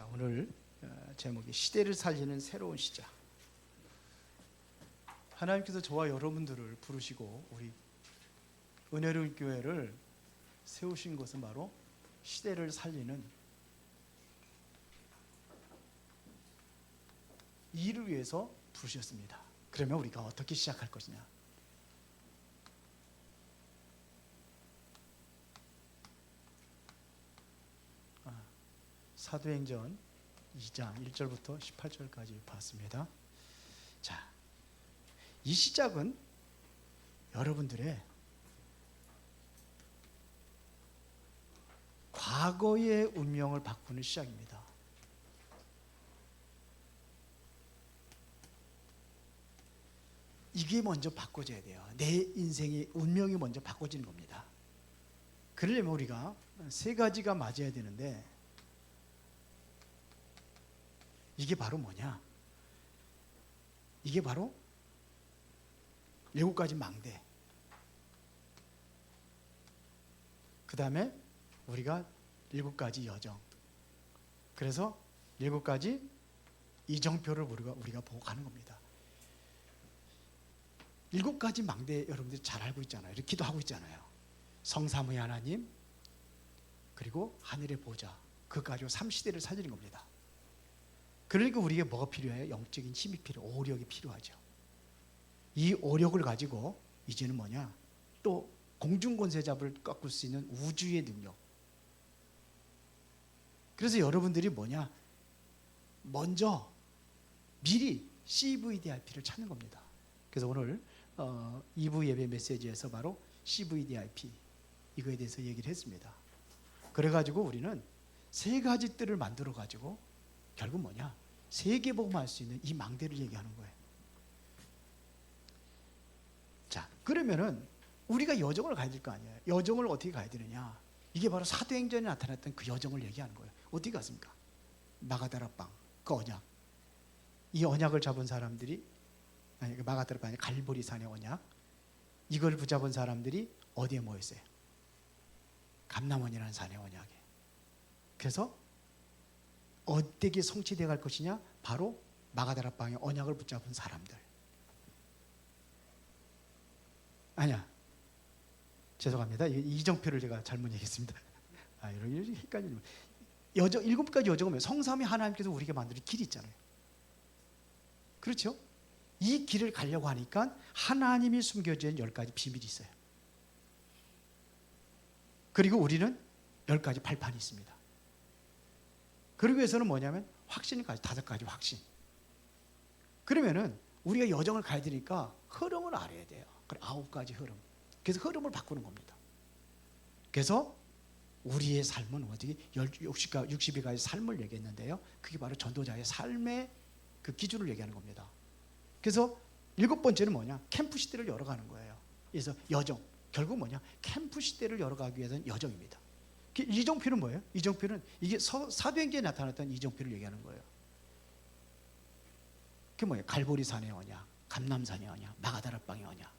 자, 오늘 제목이 시대를 살리는 새로운 시작. 하나님께서 저와 여러분들을 부르시고 우리 은혜로운 교회를 세우신 것은 바로 시대를 살리는 일을 위해서 부르셨습니다. 그러면 우리가 어떻게 시작할 것이냐? 사도행전 2장 1절부터 18절까지 봤습니다. 자, 이 시작은 여러분들의 과거의 운명을 바꾸는 시작입니다. 이게 먼저 바꿔져야 돼요. 내 인생의 운명이 먼저 바꿔지는 겁니다. 그러려면 우리가 세 가지가 맞아야 되는데, 이게 바로 뭐냐? 이게 바로 7가지 망대, 그 다음에 우리가 7가지 여정, 그래서 7가지 이정표를 우리가 보고 가는 겁니다. 7가지 망대 여러분들이 잘 알고 있잖아요. 이렇게 기도하고 있잖아요. 성삼위 하나님, 그리고 하늘의 보좌, 그거 가지고 3시대를 살리는 겁니다. 그러니까 우리에게 뭐가 필요해요? 영적인 힘이 필요해요. 오력이 필요하죠. 이 오력을 가지고 이제는 뭐냐? 또 공중권세잡을 꺾을 수 있는 우주의 능력. 그래서 여러분들이 뭐냐? 먼저 미리 CVDIP를 찾는 겁니다. 그래서 오늘 2부 예배 메시지에서 바로 CVDIP 이거에 대해서 얘기를 했습니다. 그래가지고 우리는 3가지 뜰을 만들어가지고 결국 뭐냐? 세계복음할 수 있는 이 망대를 얘기하는 거예요. 자, 그러면은 우리가 여정을 가야 될 거 아니에요. 여정을 어떻게 가야 되느냐? 이게 바로 사도행전에 나타났던 그 여정을 얘기하는 거예요. 어떻게 갔습니까? 마가다라빵, 그 언약. 이 언약을 잡은 사람들이, 아니, 마가다라빵이 아니라 갈보리산의 언약. 이걸 붙잡은 사람들이 어디에 모였어요? 감람원이라는 산의 언약에. 그래서 어떻게 성취되어 갈 것이냐? 바로 마가다라빵의 언약을 붙잡은 사람들. 아니야, 죄송합니다. 이정표를 제가 잘못 얘기했습니다. 이렇게 헷갈리면 7가지 여정이면 성삼위 하나님께서 우리에게 만드는 길이 있잖아요. 그렇죠? 이 길을 가려고 하니까 하나님이 숨겨진 10가지 비밀이 있어요. 그리고 우리는 10가지 발판이 있습니다. 그러기 위해서는 뭐냐면 확신이 5가지 확신. 그러면은 우리가 여정을 가야 되니까 흐름을 알아야 돼요. 그래, 9가지 흐름. 그래서 흐름을 바꾸는 겁니다. 그래서 우리의 삶은 어떻게 62가지 삶을 얘기했는데요. 그게 바로 전도자의 삶의 그 기준을 얘기하는 겁니다. 그래서 7번째는 뭐냐? 캠프 시대를 열어가는 거예요. 그래서 여정. 결국 뭐냐? 캠프 시대를 열어가기 위해서는 여정입니다. 이정표는 뭐예요? 이정표는 이게 사도행전에 나타났던 이정표를 얘기하는 거예요. 그게 뭐예요? 갈보리산의 언약, 감람산의 언약, 마가다라빵의 언약.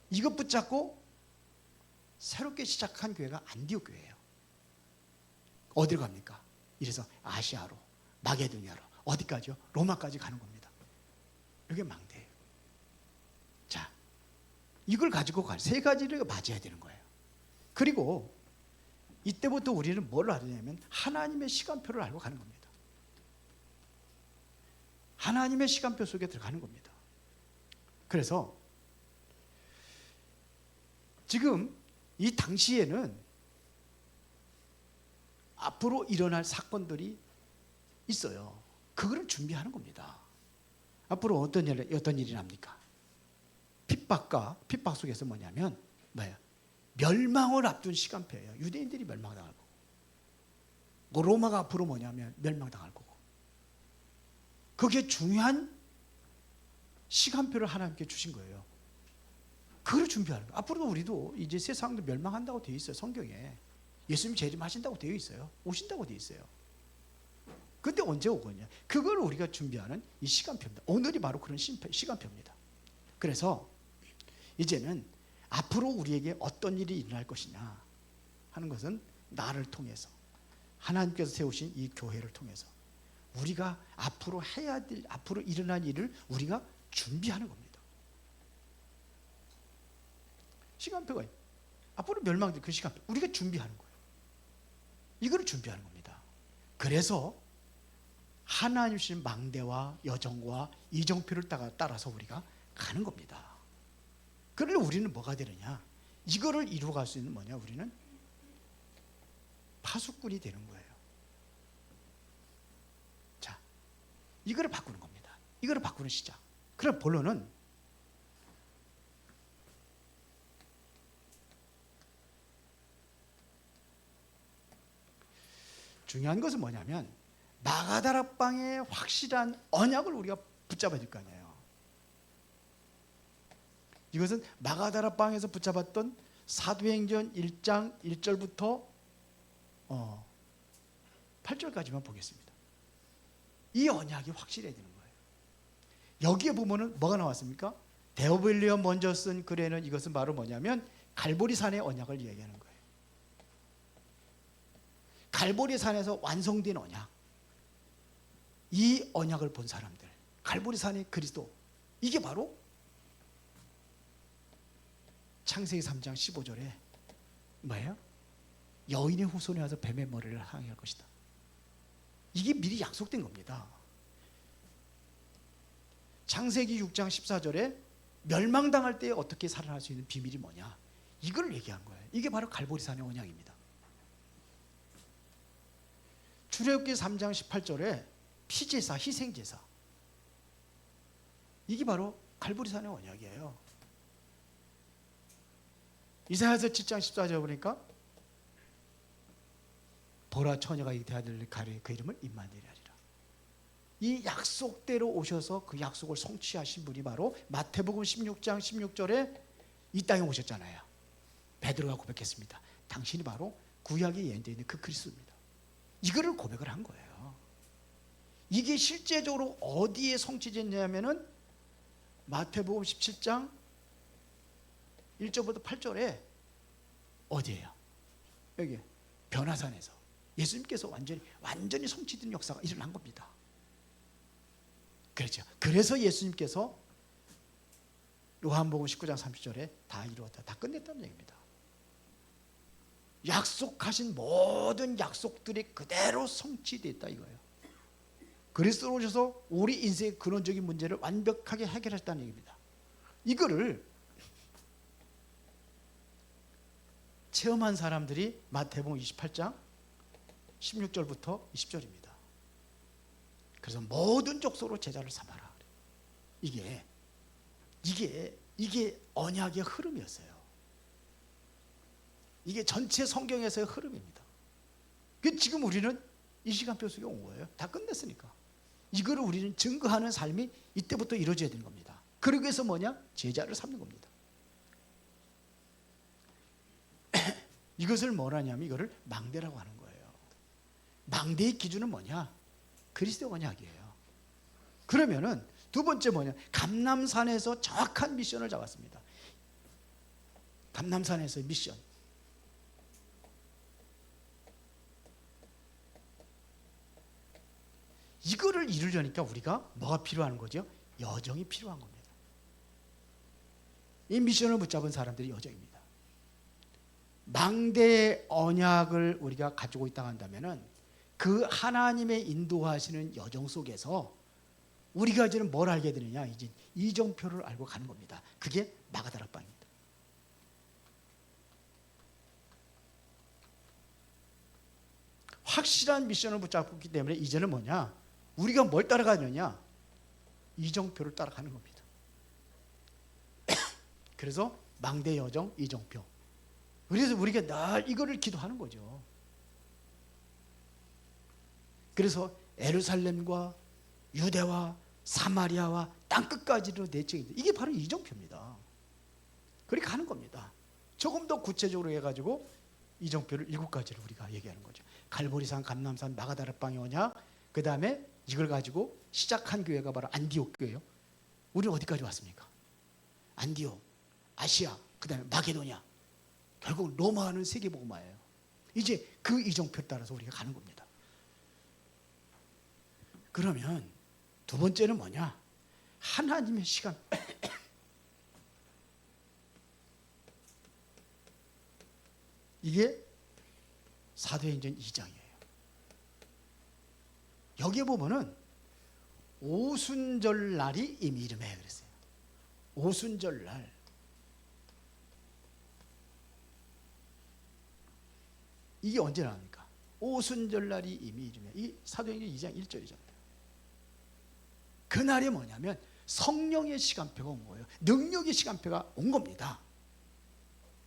이것 붙잡고 새롭게 시작한 교회가 안디옥 교회예요. 어디로 갑니까? 이래서 아시아로, 마게도냐로, 어디까지요? 로마까지 가는 겁니다. 이게 망대예요. 자, 이걸 가지고 3가지를 맞아야 되는 거예요. 그리고 이때부터 우리는 뭘 알느냐면 하나님의 시간표를 알고 가는 겁니다. 하나님의 시간표 속에 들어가는 겁니다. 그래서 지금 이 당시에는 앞으로 일어날 사건들이 있어요. 그거를 준비하는 겁니다. 앞으로 어떤 일이 납니까? 핍박 속에서 뭐냐면 뭐예요? 멸망을 앞둔 시간표예요. 유대인들이 멸망당할 거고, 로마가 앞으로 뭐냐면 멸망당할 거고, 그게 중요한 시간표를 하나님께 주신 거예요. 그걸 준비하는 거예요. 앞으로도 우리도 이제 세상도 멸망한다고 되어 있어요. 성경에 예수님 재림하신다고 되어 있어요. 오신다고 되어 있어요. 그때 언제 오거든요? 그걸 우리가 준비하는 이 시간표입니다. 오늘이 바로 그런 시간표입니다. 그래서 이제는 앞으로 우리에게 어떤 일이 일어날 것이냐 하는 것은 나를 통해서 하나님께서 세우신 이 교회를 통해서 우리가 앞으로 해야 될, 앞으로 일어날 일을 우리가 준비하는 겁니다. 시간표가 앞으로 멸망될 그 시간표 우리가 준비하는 거예요. 이거를 준비하는 겁니다. 그래서 하나님 주신 망대와 여정과 이정표를 따라서 우리가 가는 겁니다. 그러려 우리는 뭐가 되느냐? 이거를 이루어갈 수 있는 뭐냐? 우리는 파수꾼이 되는 거예요. 자, 이거를 바꾸는 겁니다. 이거를 바꾸는 시작. 그럼 본론은 중요한 것은 뭐냐면 마가다락방의 확실한 언약을 우리가 붙잡아야 될 거 아니에요. 이것은 마가다락방에서 붙잡았던 사도행전 1장 1절부터 8절까지만 보겠습니다. 이 언약이 확실해야 되는 거예요. 여기에 보면은 뭐가 나왔습니까? 데오빌리어 먼저 쓴 글에는 이것은 바로 뭐냐면 갈보리산의 언약을 이야기하는 거예요. 갈보리산에서 완성된 언약, 이 언약을 본 사람들, 갈보리산의 그리스도, 이게 바로 창세기 3장 15절에 뭐예요? 여인의 후손이 와서 뱀의 머리를 항해할 것이다. 이게 미리 약속된 겁니다. 창세기 6장 14절에 멸망당할 때 어떻게 살아날 수 있는 비밀이 뭐냐, 이걸 얘기한 거예요. 이게 바로 갈보리산의 언약입니다. 출애굽기 3장 18절에 피제사, 희생제사, 이게 바로 갈보리산의 언약이에요. 이사야서 7장 14절 보니까 보라, 처녀가 이 대아들을 가리에 그 이름을 임마누엘이라 하리라. 이 약속대로 오셔서 그 약속을 성취하신 분이 바로 마태복음 16장 16절에 이 땅에 오셨잖아요. 베드로가 고백했습니다. 당신이 바로 구약에 예언되어 있는 그 그리스도입니다. 이거를 고백을 한 거예요. 이게 실제적으로 어디에 성취됐냐면은 마태복음 17장 1절부터 8절에 어디예요? 여기 변화산에서 예수님께서 완전히 성취된 역사가 일어난 겁니다. 그렇죠. 그래서 예수님께서 요한복음 19장 30절에 다 이루었다, 다 끝냈다는 얘기입니다. 약속하신 모든 약속들이 그대로 성취됐다 이거예요. 그리스도로 오셔서 우리 인생의 근원적인 문제를 완벽하게 해결했다는 얘기입니다. 이거를 체험한 사람들이 마태복음 28장 16절부터 20절입니다. 그래서 모든 족속으로 제자를 삼아라. 이게 언약의 흐름이었어요. 이게 전체 성경에서의 흐름입니다. 지금 우리는 이 시간표 속에 온 거예요. 다 끝냈으니까. 이거를 우리는 증거하는 삶이 이때부터 이루어져야 되는 겁니다. 그러기 위해서 뭐냐? 제자를 삼는 겁니다. 이것을 뭐라냐면 이거를 망대라고 하는 거예요. 망대의 기준은 뭐냐? 그리스도 언약이에요. 그러면은 두 번째 뭐냐? 감람산에서 정확한 미션을 잡았습니다. 감람산에서의 미션. 이거를 이루려니까 우리가 뭐가 필요한 거죠? 여정이 필요한 겁니다. 이 미션을 붙잡은 사람들이 여정입니다. 망대의 언약을 우리가 가지고 있다고 한다면은 그 하나님의 인도하시는 여정 속에서 우리가 이제는 뭘 알게 되느냐? 이제 이정표를 알고 가는 겁니다. 그게 마가다락방입니다. 확실한 미션을 붙잡기 때문에 이제는 뭐냐? 우리가 뭘 따라가느냐? 이정표를 따라가는 겁니다. 그래서 망대 여정 이정표. 그래서 우리가 늘 이거를 기도하는 거죠. 그래서 에루살렘과 유대와 사마리아와 땅끝까지로 내적이 이게 바로 이정표입니다. 그렇게 가는 겁니다. 조금 더 구체적으로 해가지고 이정표를 7가지를 우리가 얘기하는 거죠. 갈보리산, 감람산, 마가다락방의 언약, 그 다음에 이걸 가지고 시작한 교회가 바로 안디옥 교회예요. 우리는 어디까지 왔습니까? 안디옥, 아시아, 그 다음에 마게도냐, 결국 로마는 세계복음화예요. 이제 그 이정표를 따라서 우리가 가는 겁니다. 그러면 두 번째는 뭐냐? 하나님의 시간. 이게 사도행전 2장이에요. 여기에 보면은 오순절 날이 이미 이름해 그랬어요. 오순절 날. 이게 언제 나옵니까? 오순절 날이 이미 이름해. 이 사도행전 2장 1절이잖아요. 그날이 뭐냐면 성령의 시간표가 온 거예요. 능력의 시간표가 온 겁니다.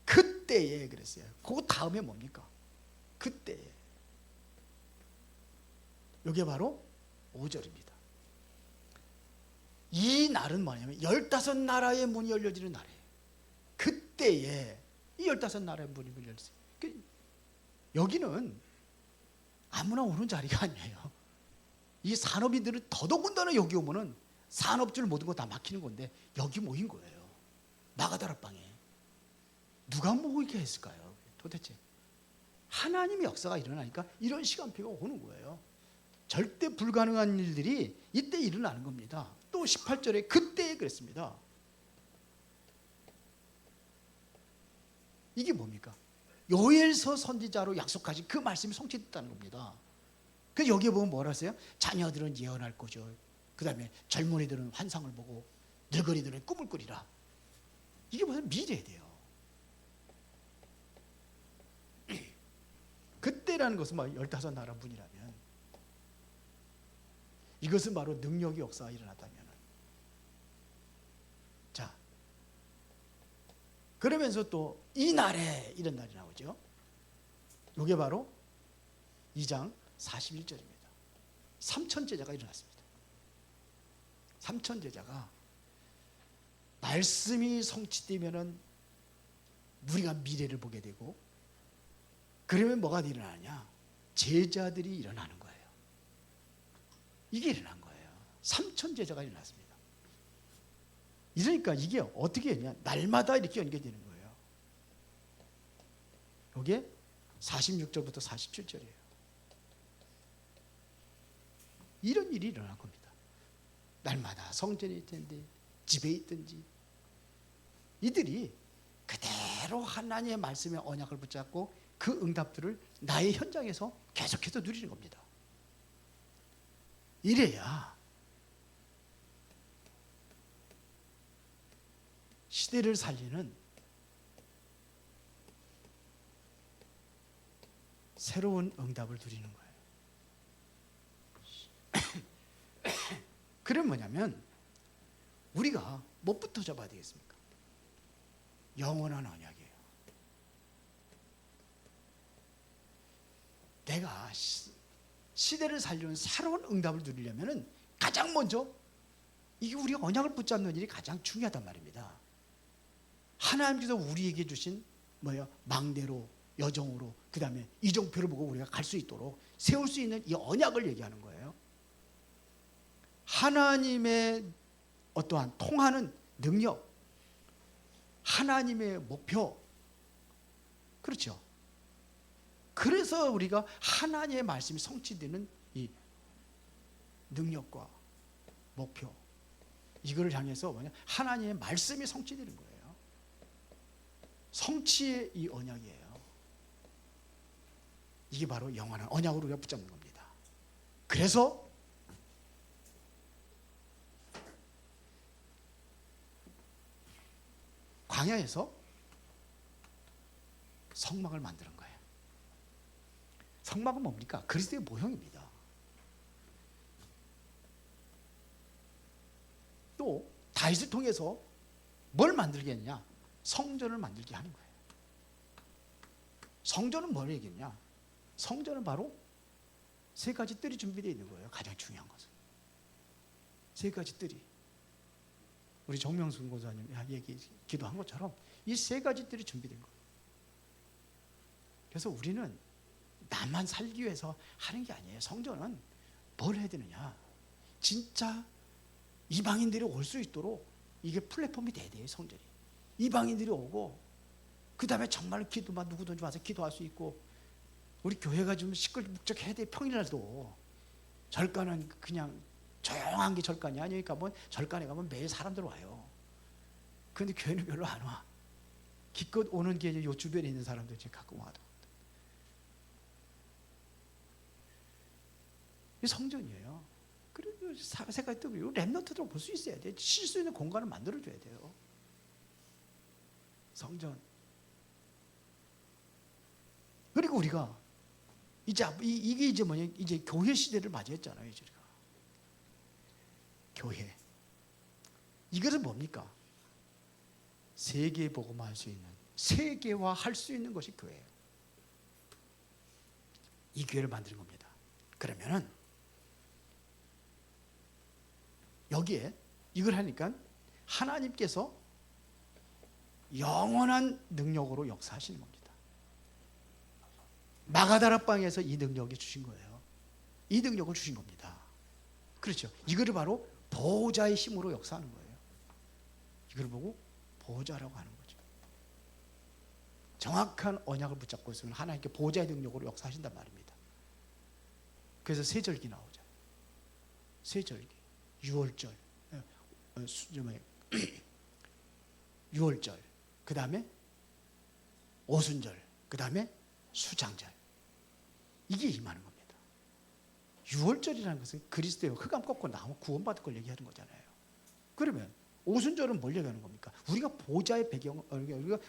그때에 그랬어요. 그 다음에 뭡니까? 그때에. 이게 바로 5절입니다. 이 날은 뭐냐면 15나라의 문이 열려지는 날이에요. 그때에 이 15나라의 문이 열렸어요. 여기는 아무나 오는 자리가 아니에요. 이 산업인들은 더더군다나 여기 오면은 산업줄 모든 거 다 막히는 건데 여기 모인 거예요. 마가다락방에. 누가 모이게 했을까요? 도대체 하나님의 역사가 일어나니까 이런 시간표가 오는 거예요. 절대 불가능한 일들이 이때 일어나는 겁니다. 또 18절에 그때에 그랬습니다. 이게 뭡니까? 요엘서 선지자로 약속하신 그 말씀이 성취됐다는 겁니다. 그래서 여기에 보면 뭐라 했어요? 자녀들은 예언할 거죠. 그 다음에 젊은이들은 환상을 보고 늙은이들은 꿈을 꾸리라. 이게 무슨 미래돼요. 그때라는 것은 막 15나라 문이라면 이것은 바로 능력의 역사가 일어났다면, 자, 그러면서 또 이날에 이런 날이 나오죠. 이게 바로 2장 41절입니다. 삼천제자가 일어났습니다. 삼천제자가 말씀이 성취되면은 우리가 미래를 보게 되고, 그러면 뭐가 일어나냐? 제자들이 일어나는 거예요. 이게 일어난 거예요. 삼천제자가 일어났습니다. 이러니까 이게 어떻게 했냐? 날마다 이렇게 연결되는 거예요. 이게 46절부터 47절이에요. 이런 일이 일어날 겁니다. 날마다 성전에 있든지 집에 있든지 이들이 그대로 하나님의 말씀의 언약을 붙잡고 그 응답들을 나의 현장에서 계속해서 누리는 겁니다. 이래야 시대를 살리는 새로운 응답을 누리는 거예요. 그럼 뭐냐면 우리가 뭐부터 잡아야 되겠습니까? 영원한 언약이에요. 내가 시대를 살리는 새로운 응답을 누리려면 가장 먼저 이게 우리가 언약을 붙잡는 일이 가장 중요하단 말입니다. 하나님께서 우리에게 주신 망대로, 여정으로, 그 다음에 이정표를 보고 우리가 갈 수 있도록 세울 수 있는 이 언약을 얘기하는 거예요. 하나님의 어떠한 통하는 능력, 하나님의 목표, 그렇죠. 그래서 우리가 하나님의 말씀이 성취되는 이 능력과 목표, 이거를 향해서 하나님의 말씀이 성취되는 거예요. 성취의 이 언약이에요. 이게 바로 영원한 언약으로 우리가 붙잡는 겁니다. 그래서 광야에서 성막을 만드는 거예요. 성막은 뭡니까? 그리스도의 모형입니다. 또 다윗을 통해서 뭘 만들게 했냐? 성전을 만들게 하는 거예요. 성전은 뭘 얘기했냐? 성전은 바로 세 가지 뜰이 준비되어 있는 거예요. 가장 중요한 것은 세 가지 뜰이, 우리 정명순 권사님 기도한 것처럼 이 세 가지 뜰이 준비된 거예요. 그래서 우리는 나만 살기 위해서 하는 게 아니에요. 성전은 뭘 해야 되느냐? 진짜 이방인들이 올 수 있도록 이게 플랫폼이 돼야 돼요. 성전이 이방인들이 오고, 그 다음에 정말 기도만 누구든지 와서 기도할 수 있고, 우리 교회가 좀 시끌묵적해야 돼. 평일날도 절간은 그냥 조용한 게 절간이 아니니까 뭐 절간에 가면 매일 사람들 와요. 그런데 교회는 별로 안 와. 기껏 오는 게 요 주변에 있는 사람들 이제 가끔 와도. 이 성전이에요. 그리고 생각이 뜨고 랩넌트도 볼 수 있어야 돼. 쉴 수 있는 공간을 만들어줘야 돼요. 성전. 그리고 우리가 이제 이게 이제 뭐냐, 이제 교회 시대를 맞이했잖아요. 이제 우리가 교회. 이것은 뭡니까? 세계 복음화할 수 있는, 세계화 할 수 있는 것이 교회예요. 이 교회를 만드는 겁니다. 그러면은 여기에 이걸 하니까 하나님께서 영원한 능력으로 역사하시는 겁니다. 마가다락방에서 이 능력이 주신 거예요. 이 능력을 주신 겁니다. 그렇죠. 이거를 바로 보호자의 힘으로 역사하는 거예요. 이걸 보고 보호자라고 하는 거죠. 정확한 언약을 붙잡고 있으면 하나님께 보호자의 능력으로 역사하신단 말입니다. 그래서 세절기 나오죠. 세절기, 유월절, 유월절, 그 다음에 오순절, 그 다음에 수장절. 이게 임하는 겁니다. 유월절이라는 것은 그리스도의 흑암 꺾고 나무 구원받을 걸 얘기하는 거잖아요. 그러면 오순절은 뭘 얘기하는 겁니까? 우리가 보좌의 배경,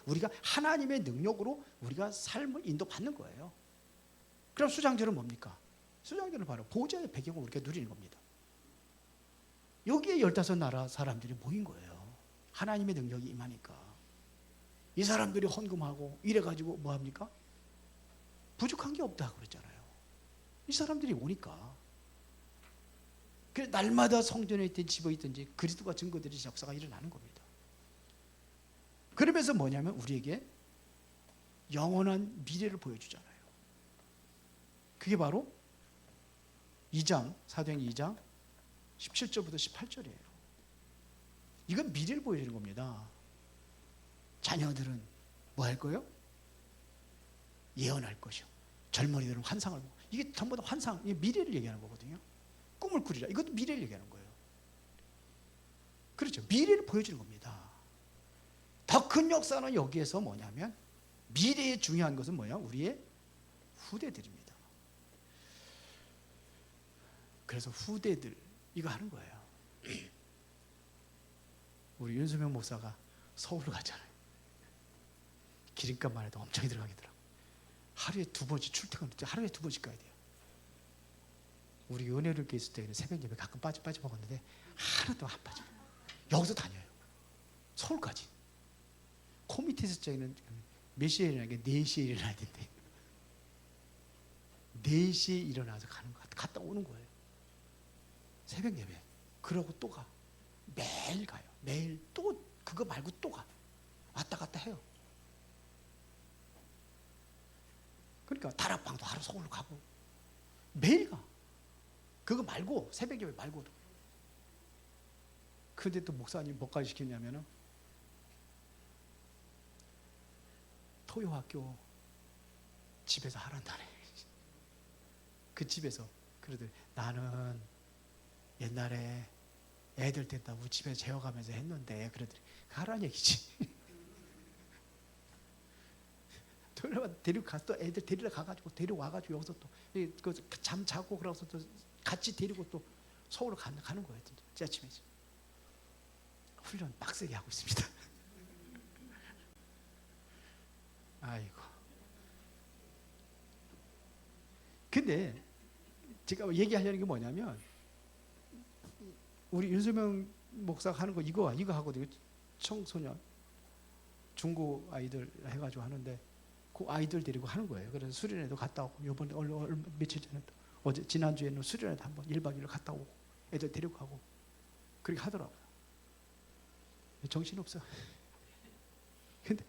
우리가 하나님의 능력으로 우리가 삶을 인도받는 거예요. 그럼 수장절은 뭡니까? 수장절은 바로 보좌의 배경을 우리가 누리는 겁니다. 여기에 15나라 사람들이 모인 거예요. 하나님의 능력이 임하니까. 이 사람들이 헌금하고 이래가지고 뭐 합니까? 부족한 게 없다 그랬잖아요. 이 사람들이 오니까. 그래서 날마다 성전에 있든 집에 있든지 그리스도가 증거들이 역사가 일어나는 겁니다. 그러면서 뭐냐면 우리에게 영원한 미래를 보여주잖아요. 그게 바로 2장, 사도행전 2장 17절부터 18절이에요. 이건 미래를 보여주는 겁니다. 자녀들은 뭐 할 거예요? 예언할 것이요. 젊은이들은 환상을 보고. 이게 전부 다 환상, 이게 미래를 얘기하는 거거든요. 꿈을 꾸리라. 이것도 미래를 얘기하는 거예요. 그렇죠. 미래를 보여주는 겁니다. 더 큰 역사는 여기에서 뭐냐면 미래에 중요한 것은 뭐야? 우리의 후대들입니다. 그래서 후대들 이거 하는 거예요. 우리 윤수명 목사가 서울로 갔잖아요. 기름값만 해도 엄청 들어가겠더라고. 하루에 2번씩 출퇴근, 하루에 2번씩 가야 돼요. 우리 은혜를 교회 있을 때 새벽 예배 가끔 빠져 먹었는데 하나도 안 빠져. 여기서 다녀요. 서울까지. 코 밑에 있을 때는 몇 시에 일어나는 게 4시에 일어나야 된대. 4시에 일어나서 가는 거 갔다 오는 거예요. 새벽 예배. 그러고 또 가. 매일 가요. 매일 또 그거 말고 또 가. 왔다 갔다 해요. 그러니까 다락방도 하루 서울로 가고 매일 가. 그거 말고 새벽 예배 말고도. 근데 또 목사님 뭐까지 시켰냐면은 토요학교 집에서 하란다네. 그 집에서 그러더니 나는 옛날에 애들 됐다고 집에 재워가면서 했는데 그러더니 하란 얘기지. 토요일마다 데리고 가서 또 애들 데리러 가가지고 데려와가지고 여기서 또 잠 자고 그러고서 또 같이 데리고 또 서울로 가는 거예요. 진짜 아침에 훈련 빡세게 하고 있습니다. 아이고. 근데 제가 얘기하려는 게 뭐냐면 우리 윤수명 목사가 하는 거 이거 하거든요. 청소년 중고 아이들 해가지고 하는데 그 아이들 데리고 하는 거예요. 그래서 수련회도 갔다 오고 요번에 며칠 전에 또 어제 지난주에는 수련회도 한번 1박 2일 갔다 오고 애들 데리고 가고 그렇게 하더라고요. 정신없어. 근데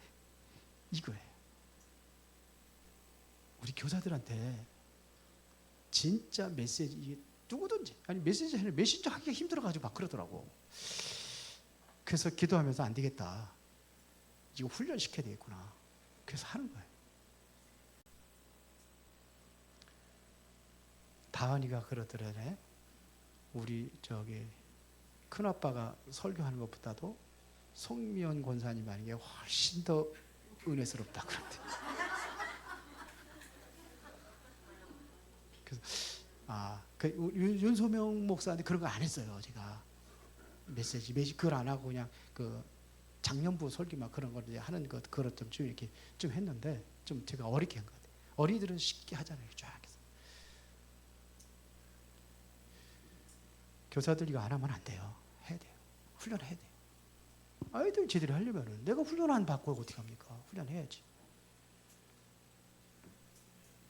이거예요. 우리 교사들한테 진짜 메시지, 이게 누구든지 아니 메신저 하기가 힘들어가지고 막 그러더라고. 그래서 기도하면서 안 되겠다. 이거 훈련시켜야 되겠구나. 그래서 하는 거예요. 다은이가 그러더래. 우리 저기 큰아빠가 설교하는 것보다도 송미연 권사님 하는 게 훨씬 더 은혜스럽다 그런데. 그래서 윤소명 목사한테 그런 거 안 했어요. 제가 메시지 그걸 안 하고 그냥 그 장년부 설교만 그런 걸 하는 것 그것 좀 이렇게 좀 했는데 좀 제가 어렵게 한 것 같아요. 어린이들은 쉽게 하잖아요. 쫙 해서. 교사들 이거 안 하면 안 돼요. 해야 돼요. 훈련해야 돼요. 아이들 제대로 하려면은 내가 훈련 안 받고 어떻게 합니까? 훈련해야지.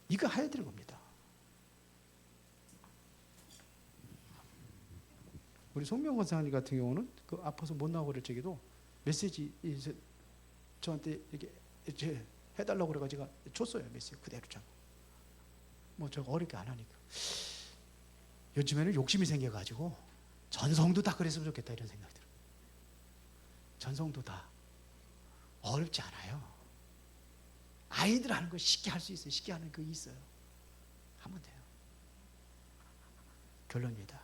이거 해야 되는 겁니다. 우리 송명 권사님 같은 경우는 그 아파서 못 나오고 그럴 적에도 메시지 저한테 이렇게 해달라고 그래가지고 제가 줬어요. 메시지 그대로 참. 뭐 저 어렵게 안 하니까. 요즘에는 욕심이 생겨가지고 전성도 다 그랬으면 좋겠다 이런 생각이 들어요. 전성도 다 어렵지 않아요. 아이들 하는 거 쉽게 할 수 있어요. 쉽게 하는 거 있어요. 하면 돼요. 결론입니다.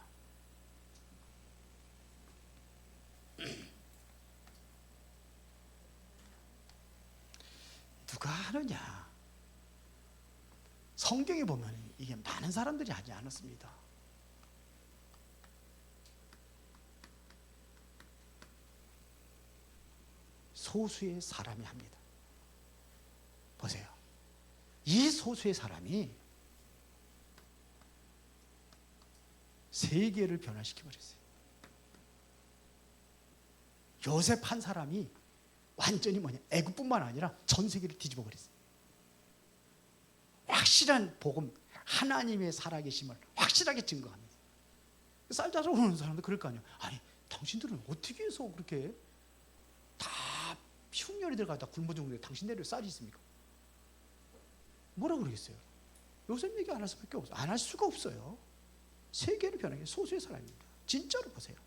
누가 하느냐? 성경에 보면 이게 많은 사람들이 하지 않았습니다. 소수의 사람이 합니다. 보세요. 이 소수의 사람이 세계를 변화시켜버렸어요. 요셉 한 사람이 완전히 애국뿐만 아니라 전 세계를 뒤집어 버렸어요. 확실한 복음, 하나님의 살아계심을 확실하게 증거합니다. 쌀 자러 오는 사람도 그럴 거 아니에요. 아니, 당신들은 어떻게 해서 그렇게 다 흉년이 들어가다 굶어 죽는데 당신네들 쌀이 있습니까? 뭐라 그러겠어요? 요셉 얘기 안 할 수밖에 없어요. 안 할 수가 없어요. 세계를 변하게 소수의 사람입니다. 진짜로 보세요.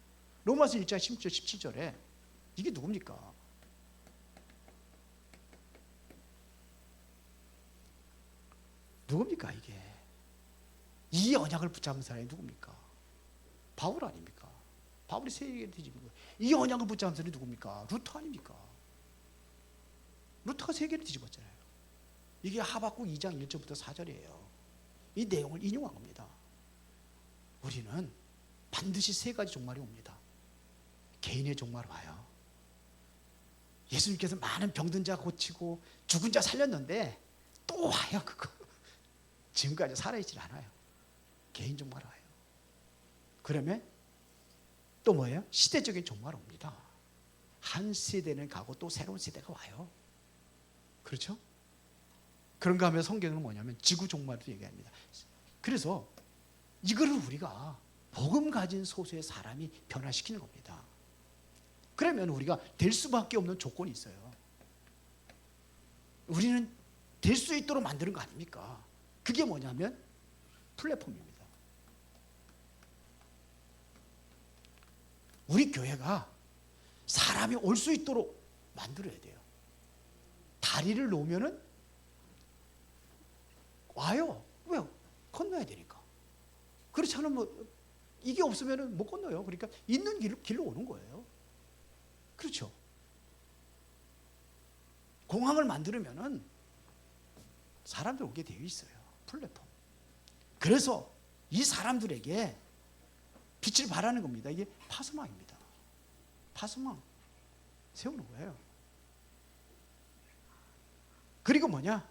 로마서 1장 17절에 이게 누굽니까? 누굽니까 이게? 이 언약을 붙잡은 사람이 누굽니까? 바울 아닙니까? 바울이 세계를 뒤집은 거예요. 이 언약을 붙잡은 사람이 누굽니까? 루터 아닙니까? 루터가 세계를 뒤집었잖아요. 이게 하박국 2장 1절부터 4절이에요. 이 내용을 인용한 겁니다. 우리는 반드시 세 가지 종말이 옵니다. 개인의 종말 와요. 예수님께서 많은 병든 자 고치고 죽은 자 살렸는데 또 와요 그거. 지금까지 살아있질 않아요. 개인 종말 와요. 그러면 또 뭐예요? 시대적인 종말 옵니다. 한 세대는 가고 또 새로운 세대가 와요. 그렇죠? 그런가 하면 성경은 뭐냐면 지구 종말도 얘기합니다. 그래서 이거를 우리가 복음 가진 소수의 사람이 변화시키는 겁니다. 그러면 우리가 될 수밖에 없는 조건이 있어요. 우리는 될 수 있도록 만드는 거 아닙니까? 그게 뭐냐면 플랫폼입니다. 우리 교회가 사람이 올 수 있도록 만들어야 돼요. 다리를 놓으면은 와요. 왜요? 건너야 되니까. 그렇지 않으면 이게 없으면은 못 건너요. 그러니까 있는 길로 오는 거예요. 그렇죠? 공항을 만들면은 사람들 오게 되어 있어요. 플랫폼. 그래서 이 사람들에게 빛을 발하는 겁니다. 이게 파수망입니다. 파수망 세우는 거예요. 그리고 뭐냐?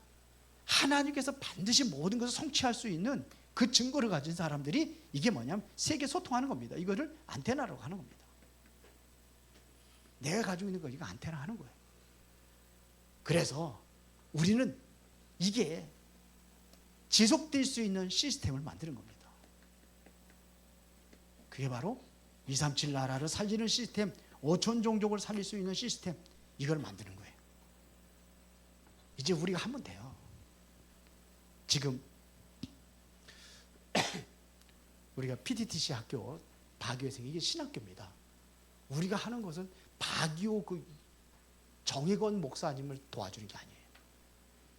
하나님께서 반드시 모든 것을 성취할 수 있는 그 증거를 가진 사람들이 이게 뭐냐면 세계 소통하는 겁니다. 이거를 안테나라고 하는 겁니다. 내가 가지고 있는 거 이거 안테나 하는 거예요. 그래서 우리는 이게 지속될 수 있는 시스템을 만드는 겁니다. 그게 바로 237 나라를 살리는 시스템, 5천 종족을 살릴 수 있는 시스템, 이걸 만드는 거예요. 이제 우리가 하면 돼요. 지금 우리가 PTTC 학교 박유회생이 이게 신학교입니다. 우리가 하는 것은 박유 그 정혜권 목사님을 도와주는 게 아니에요.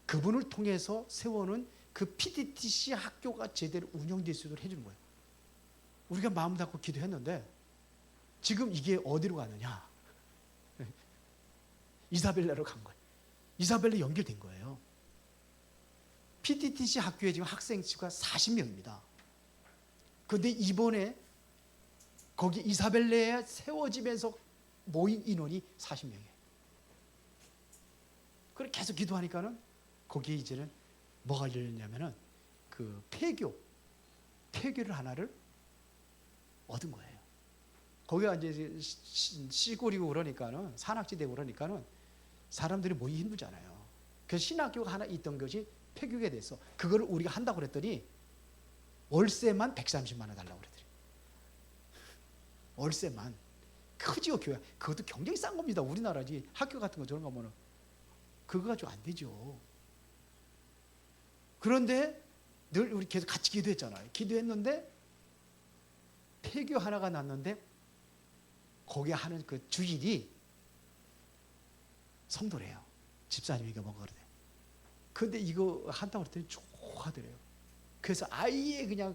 그분을 통해서 세워놓은 그 PTTC 학교가 제대로 운영될 수 있도록 해주는 거예요. 우리가 마음 닫고 기도했는데 지금 이게 어디로 가느냐? 이사벨라로 간 거예요. 이사벨라 연결된 거예요. PTTC 학교에 지금 학생 수가 40명입니다. 그런데 이번에 거기 이사벨라에 세워지면서 모인 인원이 40명이에요. 그렇게 계속 기도하니까는 거기에 이제는 뭐가 열렸냐면은 그 폐교를 하나를 얻은 거예요. 거기가 이제 시골이고 그러니까는 산악지대고 그러니까는 사람들이 모이기 힘들잖아요. 그래서 신학교가 하나 있던 것이 폐교가 됐어. 그거를 우리가 한다고 그랬더니 월세만 130만 원 달라고 그러더래요. 월세만. 크지요, 교회. 그것도 굉장히 싼 겁니다. 우리나라지. 학교 같은 거 저런 거 보면은 그거 가지고 안 되죠. 그런데 늘 우리 계속 같이 기도했잖아요. 기도했는데 폐교 하나가 났는데 거기 하는 그 주일이 성도래요. 집사님이가 뭔가 그러대. 근데 이거 한다고 그랬더니 좋아하더래요. 그래서 아예 그냥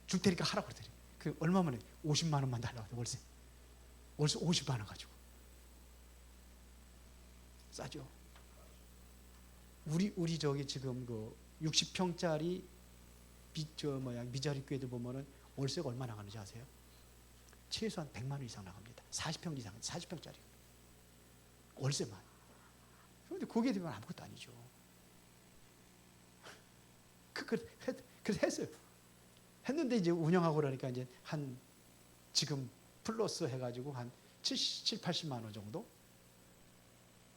줄 테니까 하라고 그러더래요. 그 얼마만에 50만 원만 달라고 월세. 월세 50만 원 가지고. 싸죠. 우리 저기 지금 그 60평짜리 미자리 교회들 보면은 월세가 얼마 나가는지 아세요? 최소한 100만 원 이상 나갑니다. 40평 이상, 40평짜리. 월세만. 그런데 거기에 되면 아무것도 아니죠. 그래서 했어요. 했는데 이제 운영하고 그러니까 이제 한 지금 플러스 해가지고 한 70, 80만 원 정도.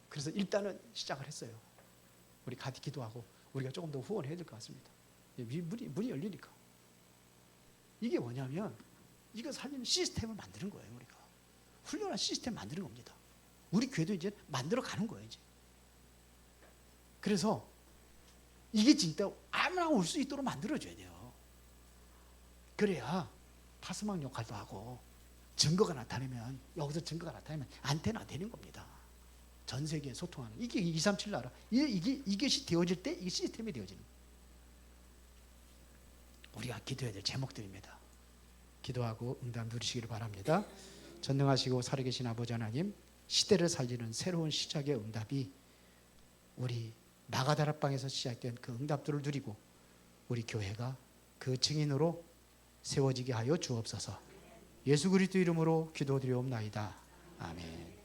그래서 일단은 시작을 했어요. 우리 같이 기도하고 우리가 조금 더 후원해야 될 것 같습니다. 문이 열리니까. 이게 뭐냐면 이거 살리는 시스템을 만드는 거예요. 우리가 훌륭한 시스템 만드는 겁니다. 우리 교회도 이제 만들어 가는 거예요. 이제. 그래서 이게 진짜 아무나 올 수 있도록 만들어줘야 돼요. 그래야 파스막 역할도 하고 증거가 나타나면 여기서 증거가 나타나면 안테나 되는 겁니다. 전 세계에 소통하는 이게 237 나라 이것이 되어질 때 이게 시스템이 되어지는 거예요. 우리가 기도해야 될 제목들입니다. 기도하고 응답 누리시기를 바랍니다. 전능하시고 살아계신 아버지 하나님, 시대를 살리는 새로운 시작의 응답이 우리 나가다락방에서 시작된 그 응답들을 누리고 우리 교회가 그 증인으로 세워지게 하여 주옵소서. 예수 그리스도 이름으로 기도드리옵나이다. 아멘.